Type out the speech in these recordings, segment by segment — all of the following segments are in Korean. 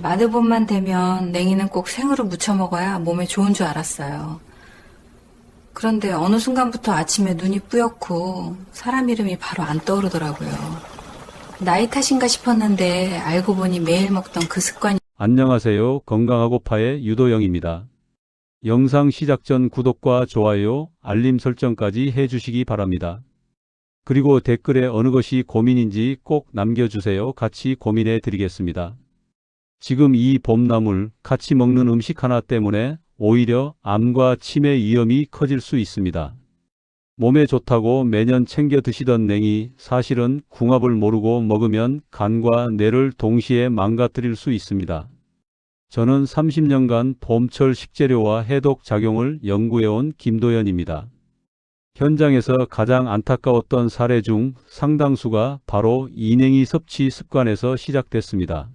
마늘봄만 되면 냉이는 꼭 생으로 무쳐 먹어야 몸에 좋은 줄 알았어요. 그런데 어느 순간부터 아침에 눈이 뿌옇고 사람 이름이 바로 안 떠오르더라고요. 나이 탓인가 싶었는데 알고 보니 매일 먹던 그 습관이. 안녕하세요. 건강하고파의 유도영입니다. 영상 시작 전 구독과 좋아요, 알림 설정까지 해주시기 바랍니다. 그리고 댓글에 어느 것이 고민인지 꼭 남겨주세요. 같이 고민해 드리겠습니다. 지금 이 봄나물, 같이 먹는 음식 하나 때문에 오히려 암과 치매 위험이 커질 수 있습니다. 몸에 좋다고 매년 챙겨 드시던 냉이 사실은 궁합을 모르고 먹으면 간과 뇌를 동시에 망가뜨릴 수 있습니다. 저는 30년간 봄철 식재료와 해독 작용을 연구해온 김도연입니다. 현장에서 가장 안타까웠던 사례 중 상당수가 바로 이 냉이 섭취 습관에서 시작됐습니다.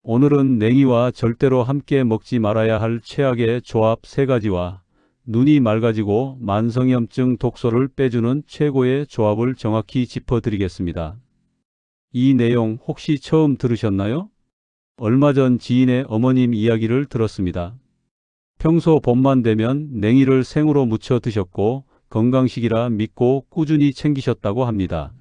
오늘은 냉이와 절대로 함께 먹지 말아야 할 최악의 조합 3가지와 눈이 맑아지고 만성염증 독소를 빼주는 최고의 조합을 정확히 짚어드리겠습니다. 이 내용 혹시 처음 들으셨나요? 얼마 전 지인의 어머님 이야기를 들었습니다. 평소 봄만 되면 냉이를 생으로 무쳐 드셨고 건강식이라 믿고 꾸준히 챙기셨다고 합니다.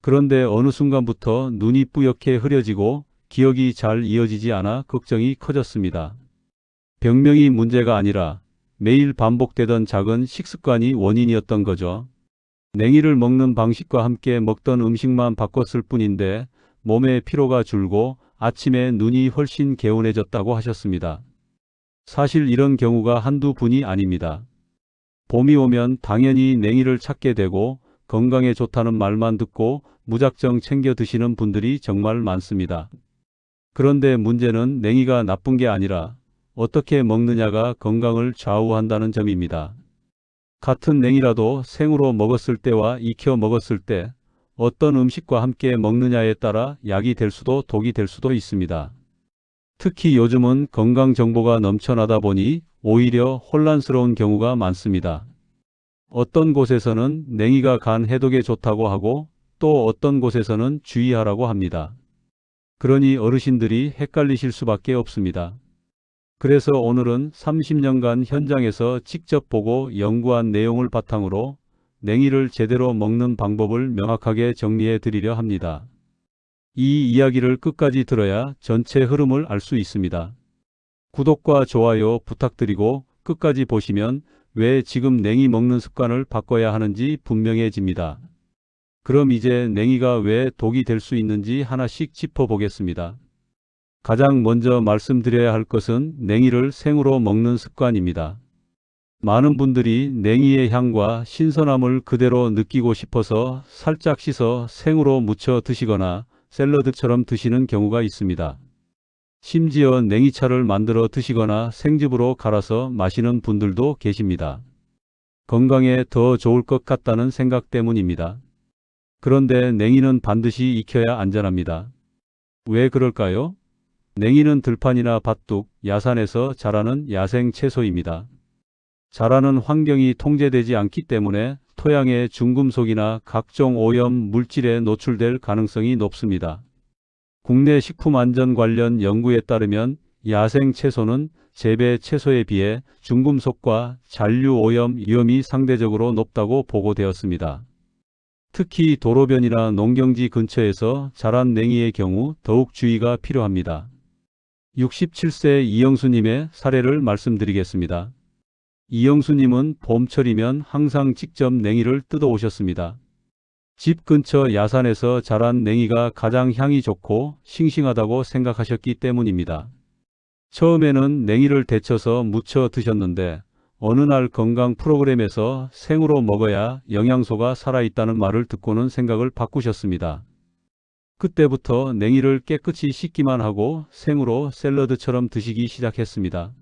그런데 어느 순간부터 눈이 뿌옇게 흐려지고 기억이 잘 이어지지 않아 걱정이 커졌습니다. 병명이 문제가 아니라 매일 반복되던 작은 식습관이 원인이었던 거죠. 냉이를 먹는 방식과 함께 먹던 음식만 바꿨을 뿐인데 몸에 피로가 줄고 아침에 눈이 훨씬 개운해졌다고 하셨습니다. 사실 이런 경우가 한두 분이 아닙니다. 봄이 오면 당연히 냉이를 찾게 되고 건강에 좋다는 말만 듣고 무작정 챙겨 드시는 분들이 정말 많습니다. 그런데 문제는 냉이가 나쁜 게 아니라 어떻게 먹느냐가 건강을 좌우한다는 점입니다. 같은 냉이라도 생으로 먹었을 때와 익혀 먹었을 때 어떤 음식과 함께 먹느냐에 따라 약이 될 수도 독이 될 수도 있습니다. 특히 요즘은 건강 정보가 넘쳐나다 보니 오히려 혼란스러운 경우가 많습니다. 어떤 곳에서는 냉이가 간 해독에 좋다고 하고 또 어떤 곳에서는 주의하라고 합니다. 그러니 어르신들이 헷갈리실 수밖에 없습니다. 그래서 오늘은 30년간 현장에서 직접 보고 연구한 내용을 바탕으로 냉이를 제대로 먹는 방법을 명확하게 정리해 드리려 합니다. 이 이야기를 끝까지 들어야 전체 흐름을 알 수 있습니다. 구독과 좋아요 부탁드리고 끝까지 보시면 왜 지금 냉이 먹는 습관을 바꿔야 하는지 분명해집니다. 그럼 이제 냉이가 왜 독이 될 수 있는지 하나씩 짚어보겠습니다. 가장 먼저 말씀드려야 할 것은 냉이를 생으로 먹는 습관입니다. 많은 분들이 냉이의 향과 신선함을 그대로 느끼고 싶어서 살짝 씻어 생으로 무쳐 드시거나 샐러드처럼 드시는 경우가 있습니다. 심지어 냉이차를 만들어 드시거나 생즙으로 갈아서 마시는 분들도 계십니다. 건강에 더 좋을 것 같다는 생각 때문입니다. 그런데 냉이는 반드시 익혀야 안전합니다. 왜 그럴까요? 냉이는 들판이나 밭둑, 야산에서 자라는 야생 채소입니다. 자라는 환경이 통제되지 않기 때문에 토양의 중금속이나 각종 오염 물질에 노출될 가능성이 높습니다. 국내 식품안전 관련 연구에 따르면 야생 채소는 재배 채소에 비해 중금속과 잔류 오염 위험이 상대적으로 높다고 보고되었습니다. 특히 도로변이나 농경지 근처에서 자란 냉이의 경우 더욱 주의가 필요합니다. 67세 이영수님의 사례를 말씀드리겠습니다. 이영수님은 봄철이면 항상 직접 냉이를 뜯어 오셨습니다. 집 근처 야산에서 자란 냉이가 가장 향이 좋고 싱싱하다고 생각하셨기 때문입니다. 처음에는 냉이를 데쳐서 무쳐 드셨는데 어느 날 건강 프로그램에서 생으로 먹어야 영양소가 살아있다는 말을 듣고는 생각을 바꾸셨습니다. 그때부터 냉이를 깨끗이 씻기만 하고 생으로 샐러드처럼 드시기 시작했습니다.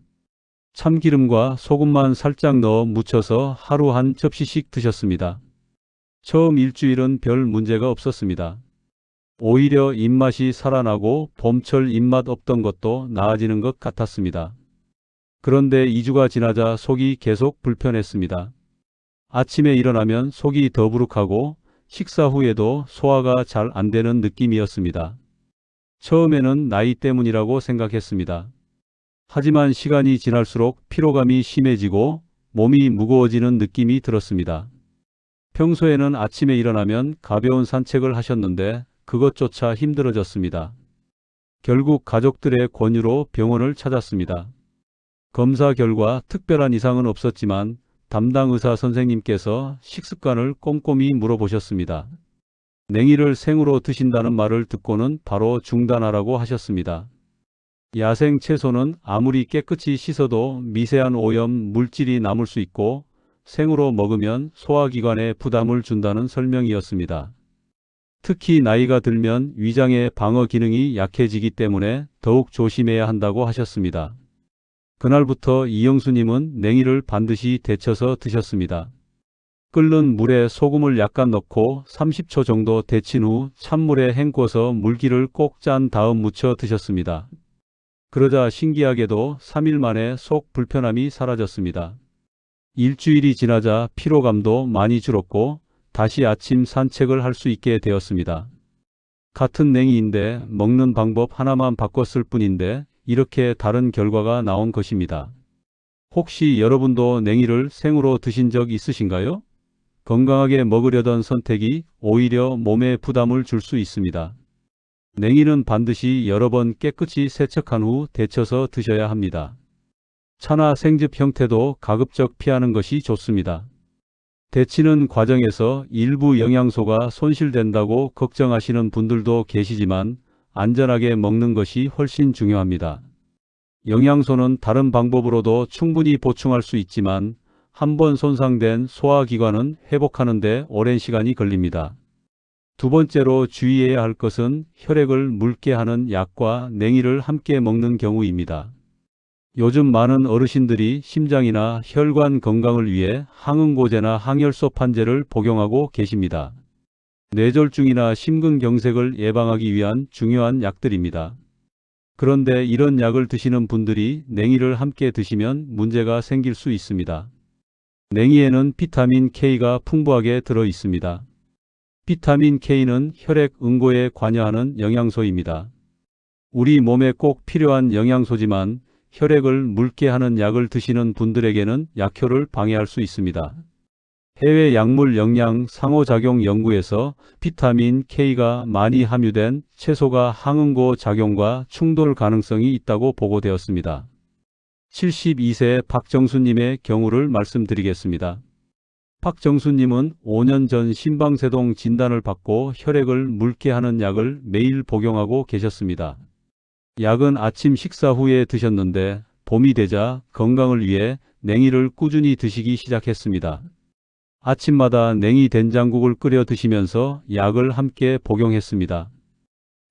참기름과 소금만 살짝 넣어 무쳐서 하루 한 접시씩 드셨습니다. 처음 일주일은 별 문제가 없었습니다. 오히려 입맛이 살아나고 봄철 입맛 없던 것도 나아지는 것 같았습니다. 그런데 2주가 지나자 속이 계속 불편했습니다. 아침에 일어나면 속이 더부룩하고 식사 후에도 소화가 잘 안 되는 느낌이었습니다. 처음에는 나이 때문이라고 생각했습니다. 하지만 시간이 지날수록 피로감이 심해지고 몸이 무거워지는 느낌이 들었습니다. 평소에는 아침에 일어나면 가벼운 산책을 하셨는데 그것조차 힘들어졌습니다. 결국 가족들의 권유로 병원을 찾았습니다. 검사 결과 특별한 이상은 없었지만 담당 의사 선생님께서 식습관을 꼼꼼히 물어보셨습니다. 냉이를 생으로 드신다는 말을 듣고는 바로 중단하라고 하셨습니다. 야생 채소는 아무리 깨끗이 씻어도 미세한 오염 물질이 남을 수 있고 생으로 먹으면 소화기관에 부담을 준다는 설명이었습니다. 특히 나이가 들면 위장의 방어 기능이 약해지기 때문에 더욱 조심해야 한다고 하셨습니다. 그날부터 이영수님은 냉이를 반드시 데쳐서 드셨습니다. 끓는 물에 소금을 약간 넣고 30초 정도 데친 후 찬물에 헹궈서 물기를 꼭 짠 다음 무쳐 드셨습니다. 그러자 신기하게도 3일 만에 속 불편함이 사라졌습니다. 일주일이 지나자 피로감도 많이 줄었고 다시 아침 산책을 할 수 있게 되었습니다. 같은 냉이인데 먹는 방법 하나만 바꿨을 뿐인데 이렇게 다른 결과가 나온 것입니다. 혹시 여러분도 냉이를 생으로 드신 적 있으신가요? 건강하게 먹으려던 선택이 오히려 몸에 부담을 줄 수 있습니다. 냉이는 반드시 여러 번 깨끗이 세척한 후 데쳐서 드셔야 합니다. 차나 생즙 형태도 가급적 피하는 것이 좋습니다. 데치는 과정에서 일부 영양소가 손실된다고 걱정하시는 분들도 계시지만 안전하게 먹는 것이 훨씬 중요합니다. 영양소는 다른 방법으로도 충분히 보충할 수 있지만 한번 손상된 소화기관은 회복하는 데 오랜 시간이 걸립니다. 두 번째로 주의해야 할 것은 혈액을 묽게 하는 약과 냉이를 함께 먹는 경우입니다. 요즘 많은 어르신들이 심장이나 혈관 건강을 위해 항응고제나 항열소 판제를 복용하고 계십니다. 뇌졸중이나 심근경색을 예방하기 위한 중요한 약들입니다. 그런데 이런 약을 드시는 분들이 냉이를 함께 드시면 문제가 생길 수 있습니다. 냉이에는 비타민 K가 풍부하게 들어 있습니다. 비타민 K는 혈액 응고에 관여하는 영양소입니다. 우리 몸에 꼭 필요한 영양소지만 혈액을 묽게 하는 약을 드시는 분들에게는 약효를 방해할 수 있습니다. 해외 약물 영양 상호작용 연구에서 비타민 K가 많이 함유된 채소가 항응고 작용과 충돌 가능성이 있다고 보고되었습니다. 72세 박정수님의 경우를 말씀드리겠습니다. 박정수님은 5년 전 심방세동 진단을 받고 혈액을 묽게 하는 약을 매일 복용하고 계셨습니다. 약은 아침 식사 후에 드셨는데 봄이 되자 건강을 위해 냉이를 꾸준히 드시기 시작했습니다. 아침마다 냉이 된장국을 끓여 드시면서 약을 함께 복용했습니다.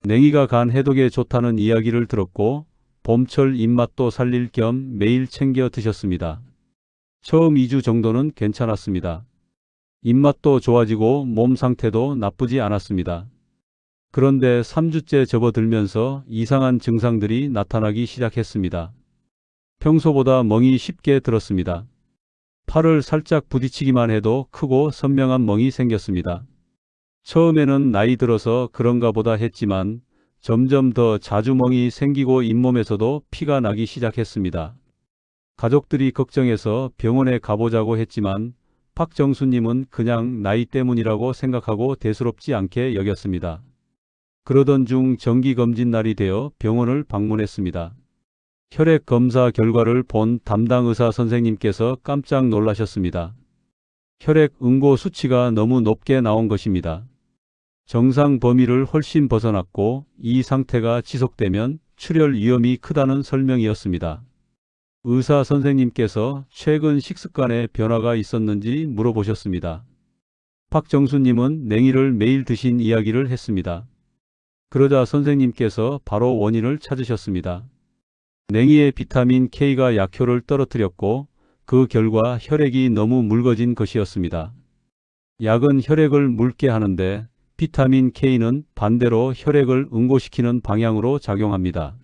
냉이가 간 해독에 좋다는 이야기를 들었고 봄철 입맛도 살릴 겸 매일 챙겨 드셨습니다. 처음 2주 정도는 괜찮았습니다. 입맛도 좋아지고 몸 상태도 나쁘지 않았습니다. 그런데 3주째 접어들면서 이상한 증상들이 나타나기 시작했습니다. 평소보다 멍이 쉽게 들었습니다. 팔을 살짝 부딪히기만 해도 크고 선명한 멍이 생겼습니다. 처음에는 나이 들어서 그런가 보다 했지만 점점 더 자주 멍이 생기고 잇몸에서도 피가 나기 시작했습니다. 가족들이 걱정해서 병원에 가보자고 했지만 박정수님은 그냥 나이 때문이라고 생각하고 대수롭지 않게 여겼습니다. 그러던 중 정기검진 날이 되어 병원을 방문했습니다. 혈액 검사 결과를 본 담당 의사 선생님께서 깜짝 놀라셨습니다. 혈액 응고 수치가 너무 높게 나온 것입니다. 정상 범위를 훨씬 벗어났고 이 상태가 지속되면 출혈 위험이 크다는 설명이었습니다. 의사 선생님께서 최근 식습관에 변화가 있었는지 물어보셨습니다. 박정수님은 냉이를 매일 드신 이야기를 했습니다. 그러자 선생님께서 바로 원인을 찾으셨습니다. 냉이의 비타민 K가 약효를 떨어뜨렸고 그 결과 혈액이 너무 묽어진 것이었습니다. 약은 혈액을 묽게 하는데 비타민 K는 반대로 혈액을 응고시키는 방향으로 작용합니다.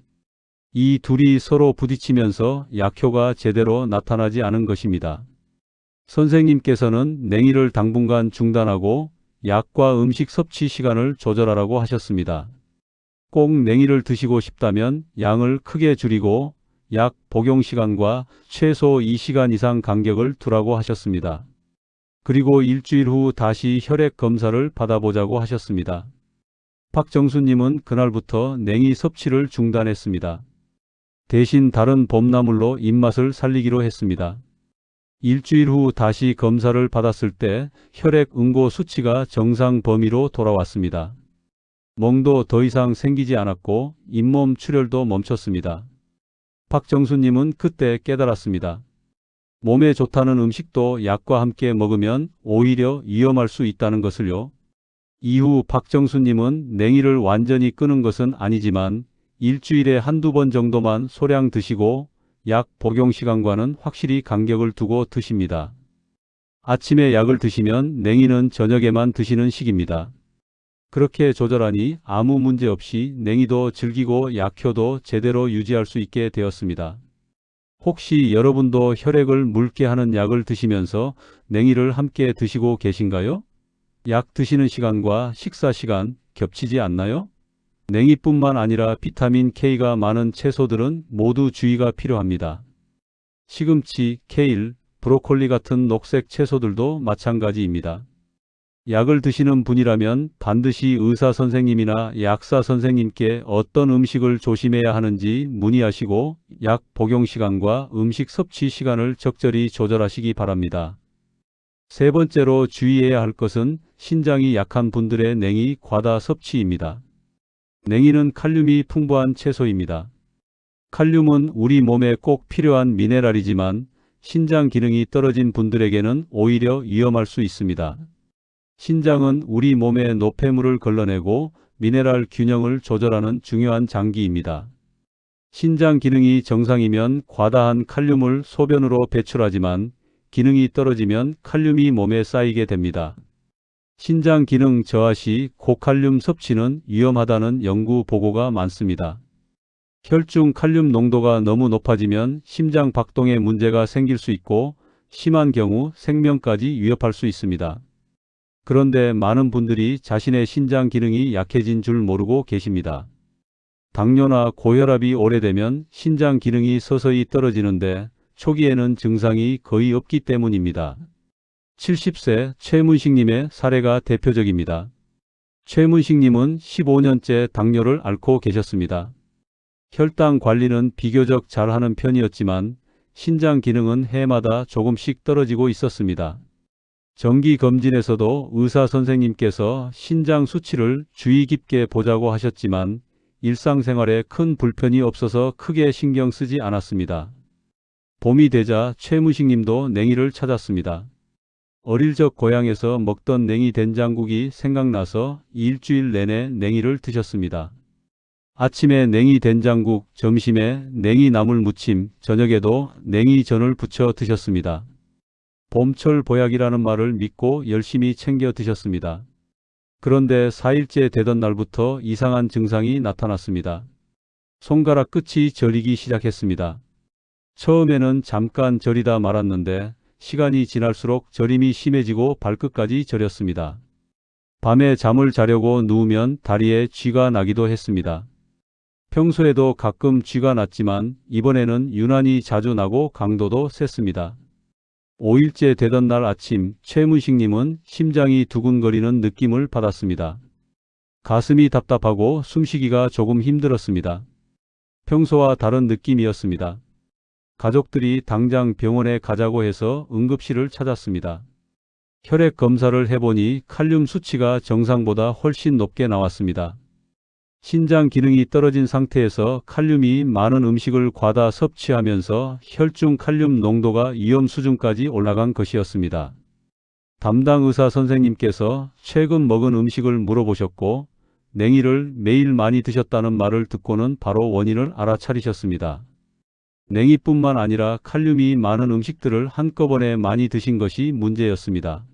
이 둘이 서로 부딪히면서 약효가 제대로 나타나지 않은 것입니다. 선생님께서는 냉이를 당분간 중단하고 약과 음식 섭취 시간을 조절하라고 하셨습니다. 꼭 냉이를 드시고 싶다면 양을 크게 줄이고 약 복용 시간과 최소 2시간 이상 간격을 두라고 하셨습니다. 그리고 일주일 후 다시 혈액 검사를 받아보자고 하셨습니다. 박정수님은 그날부터 냉이 섭취를 중단했습니다. 대신 다른 봄나물로 입맛을 살리기로 했습니다. 일주일 후 다시 검사를 받았을 때 혈액 응고 수치가 정상 범위로 돌아왔습니다. 멍도 더 이상 생기지 않았고 잇몸 출혈도 멈췄습니다. 박정수님은 그때 깨달았습니다. 몸에 좋다는 음식도 약과 함께 먹으면 오히려 위험할 수 있다는 것을요. 이후 박정수님은 냉이를 완전히 끊은 것은 아니지만 일주일에 한두 번 정도만 소량 드시고 약 복용 시간과는 확실히 간격을 두고 드십니다. 아침에 약을 드시면 냉이는 저녁에만 드시는 식입니다. 그렇게 조절하니 아무 문제 없이 냉이도 즐기고 약효도 제대로 유지할 수 있게 되었습니다. 혹시 여러분도 혈액을 묽게 하는 약을 드시면서 냉이를 함께 드시고 계신가요? 약 드시는 시간과 식사 시간 겹치지 않나요? 냉이뿐만 아니라 비타민 K가 많은 채소들은 모두 주의가 필요합니다. 시금치, 케일, 브로콜리 같은 녹색 채소들도 마찬가지입니다. 약을 드시는 분이라면 반드시 의사 선생님이나 약사 선생님께 어떤 음식을 조심해야 하는지 문의하시고 약 복용 시간과 음식 섭취 시간을 적절히 조절하시기 바랍니다. 세 번째로 주의해야 할 것은 신장이 약한 분들의 냉이 과다 섭취입니다. 냉이는 칼륨이 풍부한 채소입니다. 칼륨은 우리 몸에 꼭 필요한 미네랄이지만 신장 기능이 떨어진 분들에게는 오히려 위험할 수 있습니다. 신장은 우리 몸의 노폐물을 걸러내고 미네랄 균형을 조절하는 중요한 장기입니다. 신장 기능이 정상이면 과다한 칼륨을 소변으로 배출하지만 기능이 떨어지면 칼륨이 몸에 쌓이게 됩니다. 신장 기능 저하 시 고칼륨 섭취는 위험하다는 연구 보고가 많습니다. 혈중 칼륨 농도가 너무 높아지면 심장 박동에 문제가 생길 수 있고 심한 경우 생명까지 위협할 수 있습니다. 그런데 많은 분들이 자신의 신장 기능이 약해진 줄 모르고 계십니다. 당뇨나 고혈압이 오래되면 신장 기능이 서서히 떨어지는데 초기에는 증상이 거의 없기 때문입니다. 70세 최문식님의 사례가 대표적입니다. 최문식님은 15년째 당뇨를 앓고 계셨습니다. 혈당 관리는 비교적 잘하는 편이었지만 신장 기능은 해마다 조금씩 떨어지고 있었습니다. 정기 검진에서도 의사 선생님께서 신장 수치를 주의 깊게 보자고 하셨지만 일상생활에 큰 불편이 없어서 크게 신경 쓰지 않았습니다. 봄이 되자 최무식님도 냉이를 찾았습니다. 어릴 적 고향에서 먹던 냉이 된장국이 생각나서 일주일 내내 냉이를 드셨습니다. 아침에 냉이 된장국, 점심에 냉이 나물 무침, 저녁에도 냉이전을 부쳐 드셨습니다. 봄철 보약이라는 말을 믿고 열심히 챙겨 드셨습니다. 그런데 4일째 되던 날부터 이상한 증상이 나타났습니다. 손가락 끝이 저리기 시작했습니다. 처음에는 잠깐 저리다 말았는데 시간이 지날수록 저림이 심해지고 발끝까지 저렸습니다. 밤에 잠을 자려고 누우면 다리에 쥐가 나기도 했습니다. 평소에도 가끔 쥐가 났지만 이번에는 유난히 자주 나고 강도도 셌습니다. 5일째 되던 날 아침 최문식님은 심장이 두근거리는 느낌을 받았습니다. 가슴이 답답하고 숨쉬기가 조금 힘들었습니다. 평소와 다른 느낌이었습니다. 가족들이 당장 병원에 가자고 해서 응급실을 찾았습니다. 혈액 검사를 해보니 칼륨 수치가 정상보다 훨씬 높게 나왔습니다. 신장 기능이 떨어진 상태에서 칼륨이 많은 음식을 과다 섭취하면서 혈중 칼륨 농도가 위험 수준까지 올라간 것이었습니다. 담당 의사 선생님께서 최근 먹은 음식을 물어보셨고 냉이를 매일 많이 드셨다는 말을 듣고는 바로 원인을 알아차리셨습니다. 냉이뿐만 아니라 칼륨이 많은 음식들을 한꺼번에 많이 드신 것이 문제였습니다.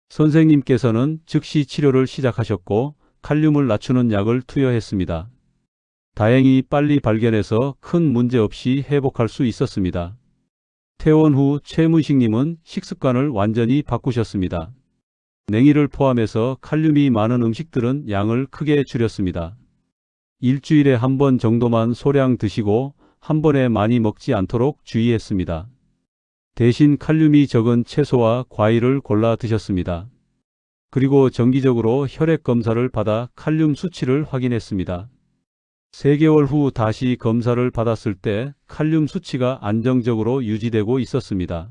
선생님께서는 즉시 치료를 시작하셨고 칼륨을 낮추는 약을 투여했습니다. 다행히 빨리 발견해서 큰 문제 없이 회복할 수 있었습니다. 퇴원 후 최문식님은 식습관을 완전히 바꾸셨습니다. 냉이를 포함해서 칼륨이 많은 음식들은 양을 크게 줄였습니다. 일주일에 한 번 정도만 소량 드시고 한 번에 많이 먹지 않도록 주의했습니다. 대신 칼륨이 적은 채소와 과일을 골라 드셨습니다. 그리고 정기적으로 혈액 검사를 받아 칼륨 수치를 확인했습니다. 3개월 후 다시 검사를 받았을 때 칼륨 수치가 안정적으로 유지되고 있었습니다.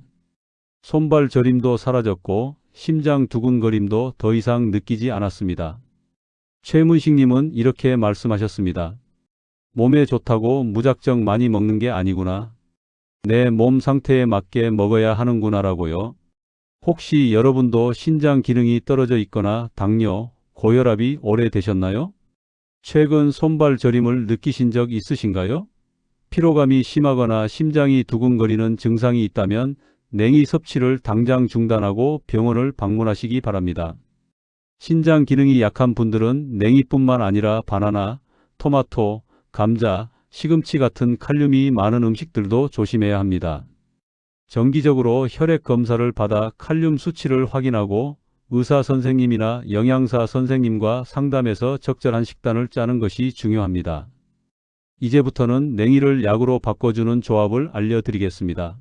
손발 저림도 사라졌고 심장 두근거림도 더 이상 느끼지 않았습니다. 최문식님은 이렇게 말씀하셨습니다. 몸에 좋다고 무작정 많이 먹는 게 아니구나. 내 몸 상태에 맞게 먹어야 하는구나라고요. 혹시 여러분도 신장 기능이 떨어져 있거나 당뇨, 고혈압이 오래되셨나요? 최근 손발 저림을 느끼신 적 있으신가요? 피로감이 심하거나 심장이 두근거리는 증상이 있다면 냉이 섭취를 당장 중단하고 병원을 방문하시기 바랍니다. 신장 기능이 약한 분들은 냉이뿐만 아니라 바나나, 토마토, 감자, 시금치 같은 칼륨이 많은 음식들도 조심해야 합니다. 정기적으로 혈액 검사를 받아 칼륨 수치를 확인하고 의사 선생님이나 영양사 선생님과 상담해서 적절한 식단을 짜는 것이 중요합니다. 이제부터는 냉이를 약으로 바꿔주는 조합을 알려드리겠습니다.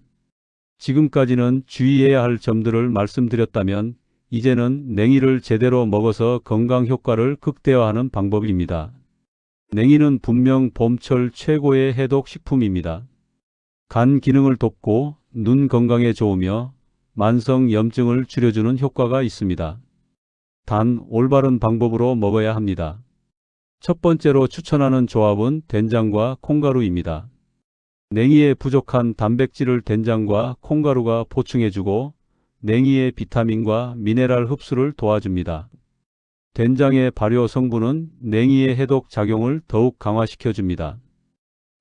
지금까지는 주의해야 할 점들을 말씀드렸다면 이제는 냉이를 제대로 먹어서 건강 효과를 극대화하는 방법입니다. 냉이는 분명 봄철 최고의 해독 식품입니다. 간 기능을 돕고 눈 건강에 좋으며 만성 염증을 줄여주는 효과가 있습니다. 단 올바른 방법으로 먹어야 합니다. 첫 번째로 추천하는 조합은 된장과 콩가루입니다. 냉이에 부족한 단백질을 된장과 콩가루가 보충해주고 냉이의 비타민과 미네랄 흡수를 도와줍니다. 된장의 발효 성분은 냉이의 해독 작용을 더욱 강화시켜줍니다.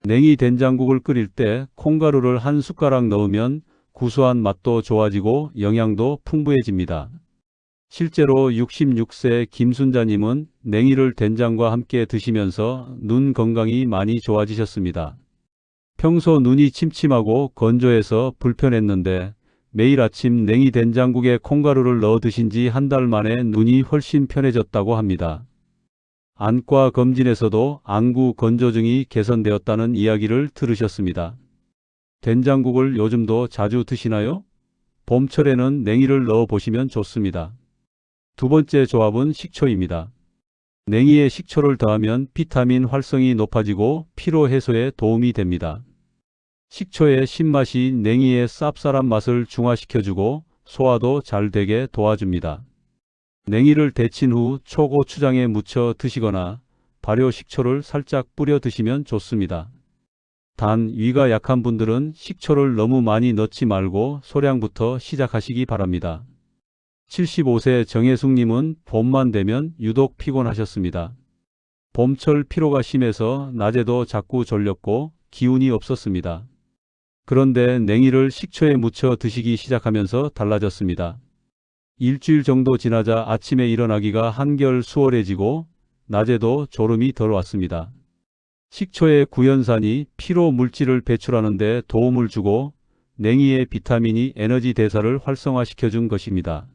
냉이 된장국을 끓일 때 콩가루를 한 숟가락 넣으면 구수한 맛도 좋아지고 영양도 풍부해집니다. 실제로 66세 김순자님은 냉이를 된장과 함께 드시면서 눈 건강이 많이 좋아지셨습니다. 평소 눈이 침침하고 건조해서 불편했는데 매일 아침 냉이 된장국에 콩가루를 넣어 드신 지 한 달 만에 눈이 훨씬 편해졌다고 합니다. 안과 검진에서도 안구 건조증이 개선되었다는 이야기를 들으셨습니다. 된장국을 요즘도 자주 드시나요? 봄철에는 냉이를 넣어 보시면 좋습니다. 두 번째 조합은 식초입니다. 냉이에 식초를 더하면 비타민 활성이 높아지고 피로 해소에 도움이 됩니다. 식초의 신맛이 냉이의 쌉쌀한 맛을 중화시켜주고 소화도 잘 되게 도와줍니다. 냉이를 데친 후 초고추장에 묻혀 드시거나 발효 식초를 살짝 뿌려 드시면 좋습니다. 단 위가 약한 분들은 식초를 너무 많이 넣지 말고 소량부터 시작하시기 바랍니다. 75세 정혜숙님은 봄만 되면 유독 피곤하셨습니다. 봄철 피로가 심해서 낮에도 자꾸 졸렸고 기운이 없었습니다. 그런데 냉이를 식초에 묻혀 드시기 시작하면서 달라졌습니다. 일주일 정도 지나자 아침에 일어나기가 한결 수월해지고 낮에도 졸음이 덜 왔습니다. 식초의 구연산이 피로 물질을 배출하는 데 도움을 주고 냉이의 비타민이 에너지 대사를 활성화시켜준 것입니다.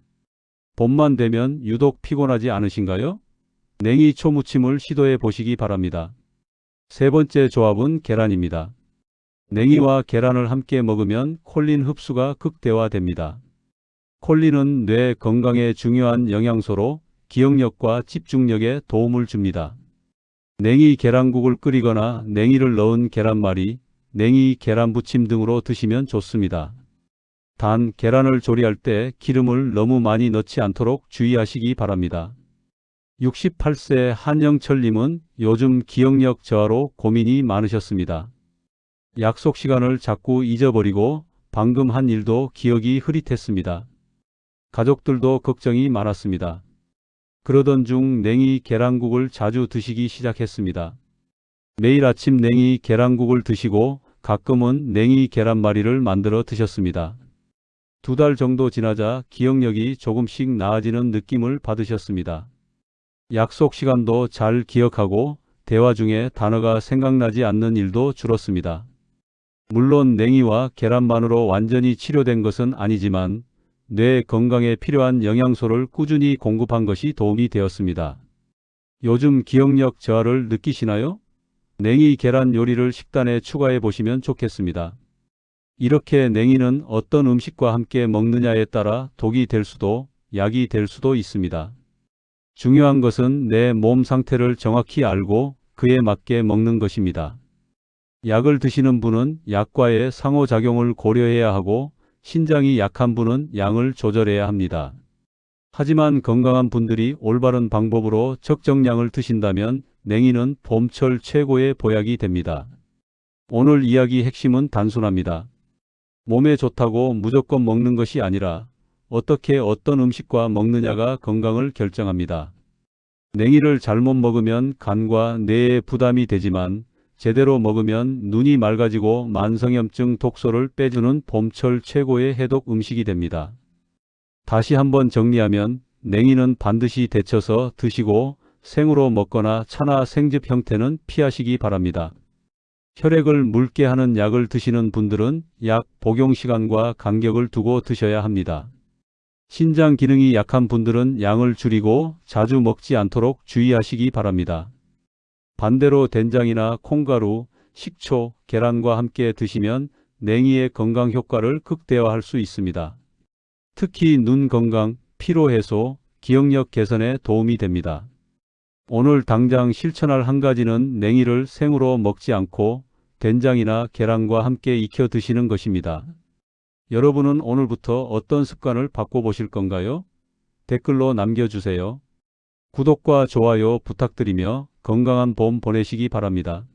봄만 되면 유독 피곤하지 않으신가요? 냉이 초무침을 시도해 보시기 바랍니다. 세 번째 조합은 계란입니다. 냉이와 계란을 함께 먹으면 콜린 흡수가 극대화됩니다. 콜린은 뇌 건강에 중요한 영양소로 기억력과 집중력에 도움을 줍니다. 냉이 계란국을 끓이거나 냉이를 넣은 계란말이, 냉이 계란부침 등으로 드시면 좋습니다. 단 계란을 조리할 때 기름을 너무 많이 넣지 않도록 주의하시기 바랍니다. 68세 한영철님은 요즘 기억력 저하로 고민이 많으셨습니다. 약속 시간을 자꾸 잊어버리고 방금 한 일도 기억이 흐릿했습니다. 가족들도 걱정이 많았습니다. 그러던 중 냉이 계란국을 자주 드시기 시작했습니다. 매일 아침 냉이 계란국을 드시고 가끔은 냉이 계란말이를 만들어 드셨습니다. 2달 정도 지나자 기억력이 조금씩 나아지는 느낌을 받으셨습니다. 약속 시간도 잘 기억하고 대화 중에 단어가 생각나지 않는 일도 줄었습니다. 물론 냉이와 계란만으로 완전히 치료된 것은 아니지만 뇌 건강에 필요한 영양소를 꾸준히 공급한 것이 도움이 되었습니다. 요즘 기억력 저하를 느끼시나요? 냉이 계란 요리를 식단에 추가해 보시면 좋겠습니다. 이렇게 냉이는 어떤 음식과 함께 먹느냐에 따라 독이 될 수도 약이 될 수도 있습니다. 중요한 것은 내 몸 상태를 정확히 알고 그에 맞게 먹는 것입니다. 약을 드시는 분은 약과의 상호작용을 고려해야 하고 신장이 약한 분은 양을 조절해야 합니다. 하지만 건강한 분들이 올바른 방법으로 적정량을 드신다면 냉이는 봄철 최고의 보약이 됩니다. 오늘 이야기 핵심은 단순합니다. 몸에 좋다고 무조건 먹는 것이 아니라 어떻게 어떤 음식과 먹느냐가 건강을 결정합니다. 냉이를 잘못 먹으면 간과 뇌에 부담이 되지만 제대로 먹으면 눈이 맑아지고 만성염증 독소를 빼주는 봄철 최고의 해독 음식이 됩니다. 다시 한번 정리하면 냉이는 반드시 데쳐서 드시고 생으로 먹거나 차나 생즙 형태는 피하시기 바랍니다. 혈액을 묽게 하는 약을 드시는 분들은 약 복용 시간과 간격을 두고 드셔야 합니다. 신장 기능이 약한 분들은 양을 줄이고 자주 먹지 않도록 주의하시기 바랍니다. 반대로 된장이나 콩가루, 식초, 계란과 함께 드시면 냉이의 건강 효과를 극대화할 수 있습니다. 특히 눈 건강, 피로 해소, 기억력 개선에 도움이 됩니다. 오늘 당장 실천할 한 가지는 냉이를 생으로 먹지 않고 된장이나 계란과 함께 익혀 드시는 것입니다. 여러분은 오늘부터 어떤 습관을 바꿔보실 건가요? 댓글로 남겨주세요. 구독과 좋아요 부탁드리며 건강한 봄 보내시기 바랍니다.